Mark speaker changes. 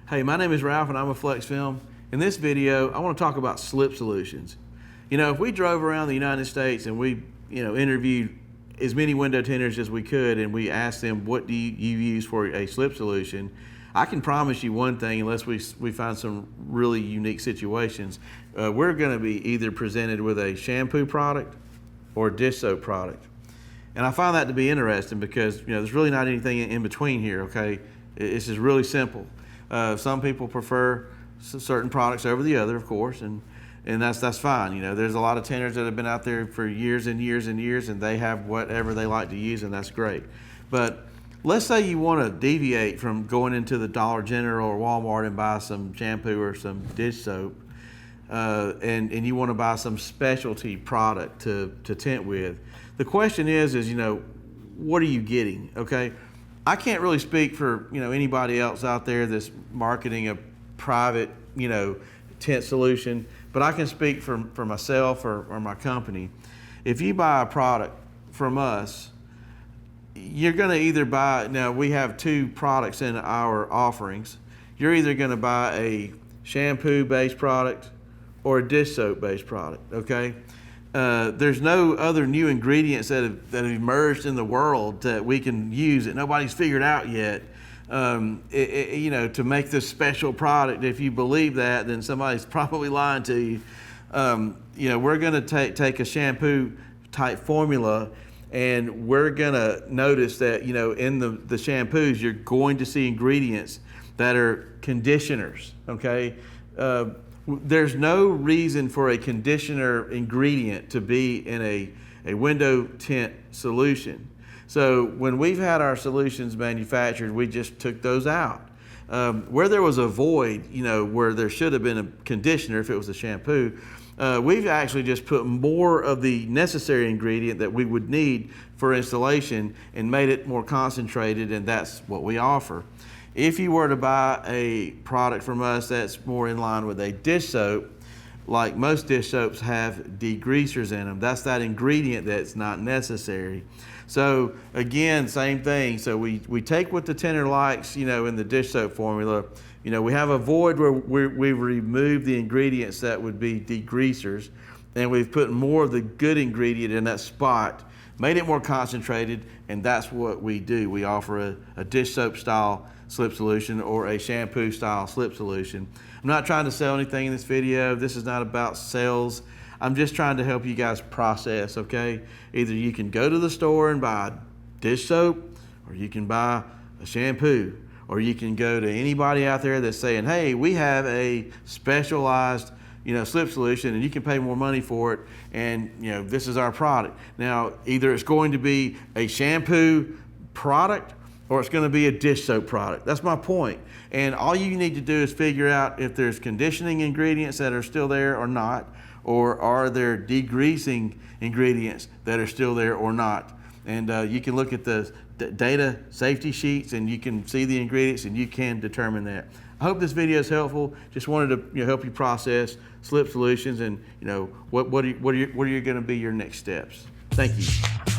Speaker 1: Hey, my name is Ralph and I'm with Flexfilm. In this video, I want to talk about slip solutions. You know, if we drove around the United States and we, interviewed as many window tinters as we could and we asked them, what do you use for a slip solution? I can promise you one thing, unless we find some really unique situations, we're going to be either presented with a shampoo product or a dish soap product. And I find that to be interesting because, there's really not anything in between here, okay? It's just really simple. Some people prefer certain products over the other, of course, and that's fine. There's a lot of tinters that have been out there for years and years and years, and they have whatever they like to use, and that's great. But let's say you want to deviate from going into the Dollar General or Walmart and buy some shampoo or some dish soap, and you want to buy some specialty product to tint with. The question is, what are you getting, okay? I can't really speak for anybody else out there that's marketing a private tint solution, but I can speak for myself or my company. If you buy a product from us, you're going to either buy, now we have two products in our offerings. You're either going to buy a shampoo based product or a dish soap based product, okay? There's no other new ingredients that have emerged in the world that we can use that nobody's figured out yet. To make this special product. If you believe that, then somebody's probably lying to you. We're going to take a shampoo type formula, and we're going to notice that in the shampoos you're going to see ingredients that are conditioners. Okay. There's no reason for a conditioner ingredient to be in a window tint solution. So when we've had our solutions manufactured, we just took those out. Where there was a void, where there should have been a conditioner if it was a shampoo, we've actually just put more of the necessary ingredient that we would need for installation and made it more concentrated, and that's what we offer. If you were to buy a product from us that's more in line with a dish soap, like most dish soaps have degreasers in them, that's that ingredient that's not necessary. So again, same thing. So we take what the tinter likes, in the dish soap formula. We have a void where we've removed the ingredients that would be degreasers, and we've put more of the good ingredient in that spot, made it more concentrated, and that's what we do. We offer a dish soap style slip solution or a shampoo style slip solution. I'm not trying to sell anything in this video. This is not about sales. I'm just trying to help you guys process, okay? Either you can go to the store and buy dish soap, or you can buy a shampoo, or you can go to anybody out there that's saying, hey, we have a specialized slip solution and you can pay more money for it, and this is our product. Now, either it's going to be a shampoo product or it's going to be a dish soap product. That's my point. And all you need to do is figure out if there's conditioning ingredients that are still there or not, or are there degreasing ingredients that are still there or not. And you can look at the data safety sheets and you can see the ingredients and you can determine that. I hope this video is helpful. Just wanted to help you process slip solutions and what are going to be your next steps. Thank you.